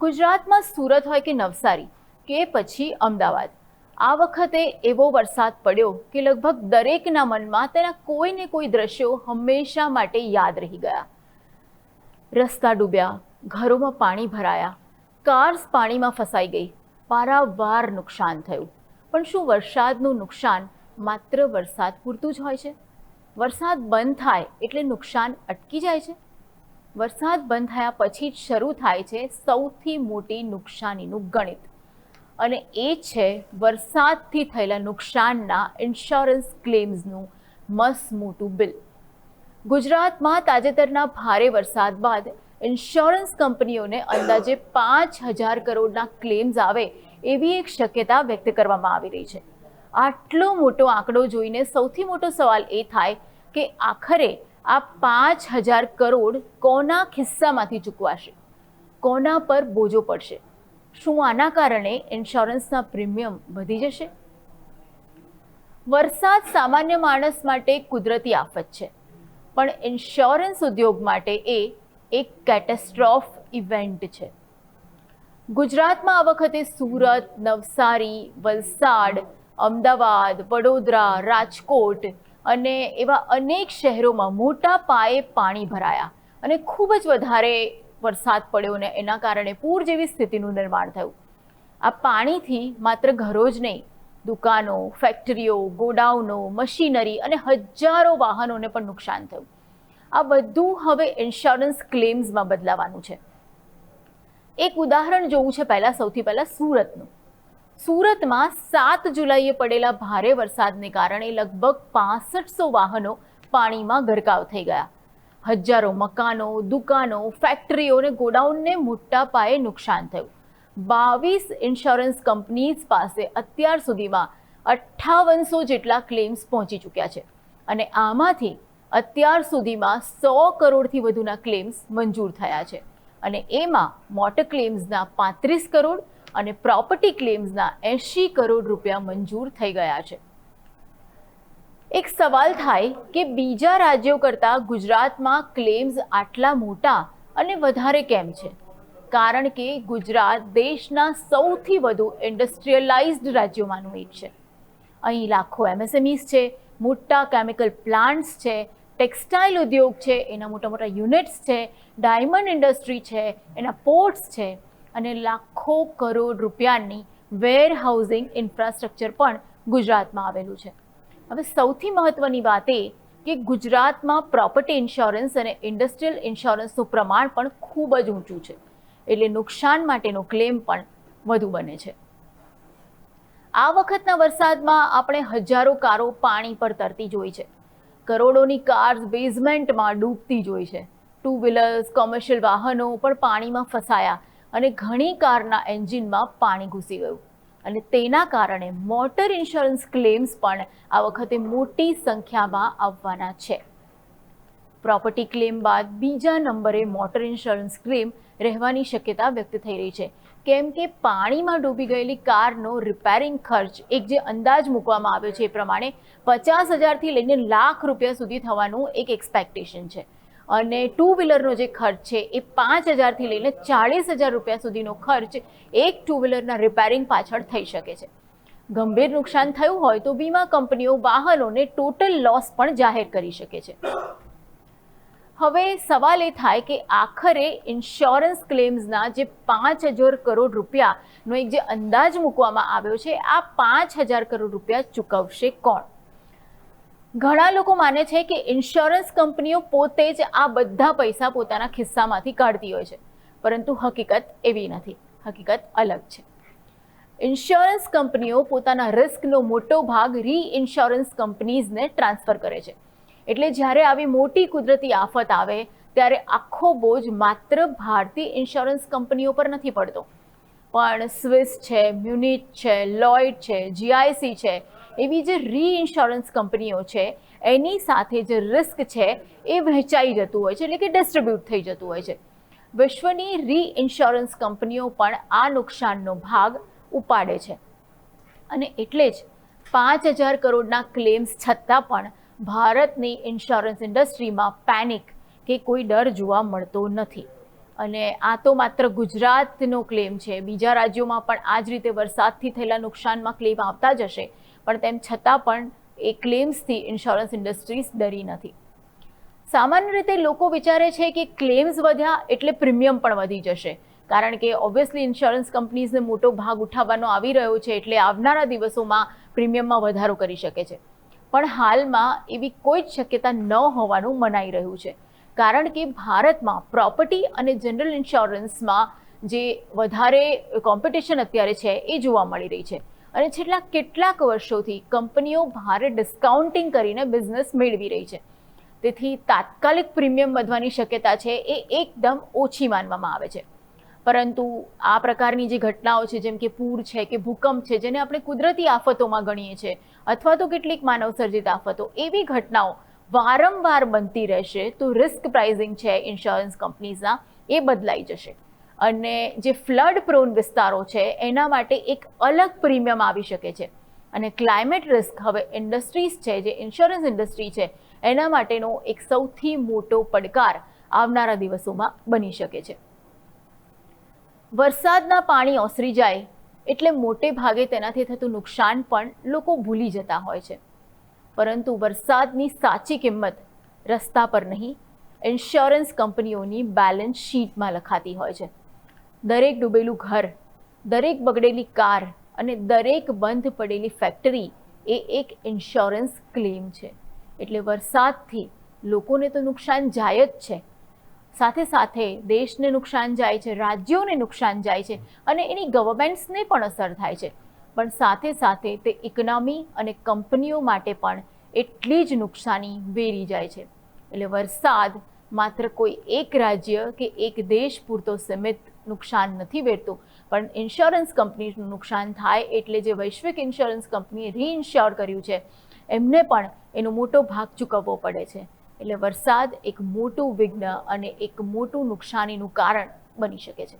ગુજરાતમાં સુરત હોય કે નવસારી કે પછી અમદાવાદ, આ વખતે એવો વરસાદ પડ્યો કે લગભગ દરેકના મનમાં તેના કોઈ ને કોઈ દ્રશ્યો હંમેશા માટે યાદ રહી ગયા. રસ્તા ડૂબ્યા, ઘરોમાં પાણી ભરાયા, કાર્સ પાણીમાં ફસાઈ ગઈ, પારાવાર નુકસાન થયું. પણ શું વરસાદનું નુકસાન માત્ર વરસાદ પૂરતું જ હોય છે? વરસાદ બંધ થાય એટલે નુકસાન અટકી જાય છે? વરસાદ બંધ થયા પછી જ શરૂ થાય છે સૌથી મોટી નુકસાનીનું ગણિત, અને એ છે વરસાદથી થયેલા નુકસાનના ઇન્સ્યોરન્સ ક્લેમ્સનું મસ્ત મોટું બિલ. ગુજરાતમાં તાજેતરના ભારે વરસાદ બાદ ઇન્સ્યોરન્સ કંપનીઓને અંદાજે 5,000 કરોડના ક્લેમ્સ આવે એવી એક શક્યતા વ્યક્ત કરવામાં આવી રહી છે. આટલો મોટો આંકડો જોઈને સૌથી મોટો સવાલ એ થાય કે આખરે આ 5,000 કરોડ કોના ખિસ્સામાંથી ચૂકવાશે? કોના પર બોજો પડશે? શું આના કારણે ઇન્સ્યોરન્સના પ્રીમિયમ વધી જશે? વરસાદ સામાન્ય માણસ માટે કુદરતી આફત છે, પણ ઇન્સ્યોરન્સ ઉદ્યોગ માટે એ એક કેટેસ્ટ્રોફ ઇવેન્ટ છે. ગુજરાતમાં આ વખતે સુરત, નવસારી, વલસાડ, અમદાવાદ, વડોદરા, રાજકોટ અને એવા અનેક શહેરોમાં મોટા પાયે પાણી ભરાયા અને ખૂબ જ વધારે વરસાદ પડ્યો અને એના કારણે પૂર જેવી સ્થિતિનું નિર્માણ થયું. આ પાણીથી માત્ર ઘરો જ નહીં, દુકાનો, ફેક્ટરીઓ, ગોડાઉનો, મશીનરી અને હજારો વાહનોને પણ નુકસાન થયું. આ બધું હવે ઇન્સ્યોરન્સ ક્લેમ્સમાં બદલાવાનું છે. એક ઉદાહરણ જોવું છે સૌથી પહેલા સુરતનું. સુરતમાં 7 જુલાઈએ પડેલા ભારે વરસાદને કારણે લગભગ 6500 વાહનો પાણીમાં ગરકાવ થઈ ગયા. હજારો મકાનો, દુકાનો, ફેક્ટરીઓ અને ગોડાઉનને મોટા પાયે નુકસાન થયું. 22 ઇન્સ્યોરન્સ કંપનીઝ પાસે અત્યાર સુધીમાં 5800 જેટલા ક્લેમ્સ પહોંચી ચૂક્યા છે અને આમાંથી અત્યાર સુધીમાં 100 કરોડથી વધુના ક્લેમ્સ મંજૂર થયા છે અને એમાં મોટર ક્લેમ્સના 35 કરોડ અને પ્રોપર્ટી ક્લેમ્સના 80 કરોડ રૂપિયા મંજૂર થઈ ગયા છે. એક સવાલ થાય કે બીજા રાજ્યો કરતાં ગુજરાતમાં ક્લેમ્સ આટલા મોટા અને વધારે કેમ છે? કારણ કે ગુજરાત દેશના સૌથી વધુ ઇન્ડસ્ટ્રીયલાઇઝ્ડ રાજ્યોમાંનું એક છે. અહીં લાખો એમએસએમઈસ છે, મોટા કેમિકલ પ્લાન્ટ્સ છે, ટેક્સટાઇલ ઉદ્યોગ છે, એના મોટા મોટા યુનિટ્સ છે, ડાયમંડ ઇન્ડસ્ટ્રી છે, એના પોર્ટ્સ છે અને લાખો કરોડ રૂપિયાની વેર હાઉસિંગ ઇન્ફ્રાસ્ટ્રક્ચર પણ ગુજરાતમાં આવેલું છે. હવે સૌથી મહત્વની વાત એ કે ગુજરાતમાં પ્રોપર્ટી ઇન્સ્યોરન્સ અને ઇન્ડસ્ટ્રીયલ ઇન્સ્યોરન્સનું પ્રમાણ પણ ખૂબ જ ઊંચું છે, એટલે નુકસાન માટેનો ક્લેમ પણ વધુ બને છે. આ વખતના વરસાદમાં આપણે હજારો કારો પાણી પર તરતી જોઈ છે, કરોડોની કાર્સ બેઝમેન્ટમાં ડૂબતી જોઈ છે, 2 વ્હીલર્સ, કોમર્શિયલ વાહનો પણ પાણીમાં ફસાયા અને ઘણી કારના એન્જિનમાં પાણી ઘૂસી ગયું અને તેના કારણે મોટર ઇન્સ્યોરન્સ ક્લેમ્સ પણ આ વખતે મોટી સંખ્યામાં આવવાના છે. પ્રોપર્ટી ક્લેમ બાદ બીજા નંબરે મોટર ઇન્સ્યોરન્સ ક્લેમ રહેવાની શક્યતા વ્યક્ત થઈ રહી છે, કેમ કે પાણીમાં ડૂબી ગયેલી કારનો રિપેરિંગ ખર્ચ એક જે અંદાજ મૂકવામાં આવ્યો છે એ પ્રમાણે 50,000થી લઈને લાખ રૂપિયા સુધી થવાનું એક એક્સપેક્ટેશન છે અને 2 વ્હીલરનો જે ખર્ચ છે એ 5,000થી લઈને 40,000 રૂપિયા સુધીનો ખર્ચ એક 2 વ્હીલરના રિપેરિંગ પાછળ થઈ શકે છે. ગંભીર નુકસાન થયું હોય તો વીમા કંપનીઓ વાહનોને ટોટલ લોસ પણ જાહેર કરી શકે છે. હવે સવાલ એ થાય કે આખરે ઇન્સ્યોરન્સ ક્લેમ્સના જે 5,000 કરોડ રૂપિયાનો એક જે અંદાજ મૂકવામાં આવ્યો છે, આ 5,000 કરોડ રૂપિયા ચૂકવશે કોણ? ઘણા લોકો માને છે કે ઇન્સ્યોરન્સ કંપનીઓ પોતે જ આ બધા પૈસા પોતાના ખિસ્સામાંથી કાઢતી હોય છે, પરંતુ હકીકત એવી નથી. હકીકત અલગ છે. ઇન્સ્યોરન્સ કંપનીઓ પોતાના રિસ્કનો મોટો ભાગ રીઇન્સ્યોરન્સ કંપનીઝને ટ્રાન્સફર કરે છે. એટલે જ્યારે આવી મોટી કુદરતી આફત આવે ત્યારે આખો બોજ માત્ર ભારતીય ઇન્સ્યોરન્સ કંપનીઓ પર નથી પડતો, પણ સ્વિસ છે, મ્યુનિચ છે, લોઇડ છે, જીઆઈસી છે, એવી જે રીઇન્સ્યોરન્સ કંપનીઓ છે એની સાથે જે રિસ્ક છે એ વહેંચાઈ જતું હોય છે, એટલે કે ડિસ્ટ્રીબ્યુટ થઈ જતું હોય છે. વિશ્વની રીઇન્સ્યોરન્સ કંપનીઓ પણ આ નુકસાનનો ભાગ ઉપાડે છે અને એટલે જ 5,000 કરોડના ક્લેમ્સ છતાં પણ ભારતની ઇન્સ્યોરન્સ ઇન્ડસ્ટ્રીમાં પેનિક કે કોઈ ડર જોવા મળતો નથી. અને આ તો માત્ર ગુજરાતનો ક્લેમ છે. બીજા રાજ્યોમાં પણ આ જ રીતે વરસાદથી થયેલા નુકસાનમાં ક્લેમ આવતા જ હશે, પણ તેમ છતાં પણ એ ક્લેમ્સથી ઇન્સ્યોરન્સ ઇન્ડસ્ટ્રીઝ ડરી નથી. સામાન્ય રીતે લોકો વિચારે છે કે ક્લેમ્સ વધ્યા એટલે પ્રીમિયમ પણ વધી જશે, કારણ કે ઓબ્વિયસલી ઇન્સ્યોરન્સ કંપનીઝને મોટો ભાગ ઉઠાવવાનો આવી રહ્યો છે, એટલે આવનારા દિવસોમાં પ્રીમિયમમાં વધારો કરી શકે છે. પણ હાલમાં એવી કોઈ જ શક્યતા ન હોવાનું મનાઈ રહ્યું છે, કારણ કે ભારતમાં પ્રોપર્ટી અને જનરલ ઇન્સ્યોરન્સમાં જે વધારે કોમ્પિટિશન અત્યારે છે એ જોવા મળી રહી છે, અને છેલ્લા કેટલાક વર્ષોથી કંપનીઓ ભારે ડિસ્કાઉન્ટિંગ કરીને બિઝનેસ મેળવી રહી છે. તેથી તાત્કાલિક પ્રીમિયમ વધવાની શક્યતા છે એ એકદમ ઓછી માનવામાં આવે છે. પરંતુ આ પ્રકારની જે ઘટનાઓ છે, જેમ કે પૂર છે કે ભૂકંપ છે, જેને આપણે કુદરતી આફતોમાં ગણીએ છીએ, અથવા તો કેટલીક માનવસર્જિત આફતો, એવી ઘટનાઓ વારંવાર બનતી રહેશે તો રિસ્ક પ્રાઇઝિંગ છે ઇન્સ્યોરન્સ કંપનીઝના એ બદલાઈ જશે, અને જે ફ્લડ પ્રોન વિસ્તારો છે એના માટે એક અલગ પ્રીમિયમ આવી શકે છે. અને ક્લાઇમેટ રિસ્ક હવે ઇન્ડસ્ટ્રીઝ છે, જે ઇન્સ્યોરન્સ ઇન્ડસ્ટ્રી છે, એના માટેનો એક સૌથી મોટો પડકાર આવનારા દિવસોમાં બની શકે છે. વરસાદના પાણી ઓસરી જાય એટલે મોટે ભાગે તેનાથી થતું નુકસાન પણ લોકો ભૂલી જતા હોય છે, પરંતુ વરસાદની સાચી કિંમત રસ્તા પર નહીં, ઇન્સ્યોરન્સ કંપનીઓની બેલેન્સ શીટમાં લખાતી હોય છે. દરેક ડૂબેલું ઘર, દરેક બગડેલી કાર અને દરેક બંધ પડેલી ફેક્ટરી એ એક ઇન્સ્યોરન્સ ક્લેમ છે. એટલે વરસાદથી લોકોને તો નુકસાન જાય જ છે, સાથે સાથે દેશને નુકસાન જાય છે, રાજ્યોને નુકસાન જાય છે, અને એની ગવર્મેન્ટ્સને પણ અસર થાય છે. પણ સાથે સાથે તે ઇકોનોમી અને કંપનીઓ માટે પણ એટલી જ નુકસાની વેરી જાય છે. એટલે વરસાદ માત્ર કોઈ એક રાજ્ય કે એક દેશ પૂરતો સીમિત નુકસાન નથી વેરતો, પણ ઇન્સ્યોરન્સ કંપનીનું નુકસાન થાય એટલે જે વૈશ્વિક ઇન્સ્યોરન્સ કંપનીએ રીઇન્શ્યોર કર્યું છે એમને પણ એનો મોટો ભાગ ચૂકવવો પડે છે. એટલે વરસાદ એક મોટું વિઘ્ન અને એક મોટું નુકસાનીનું કારણ બની શકે છે.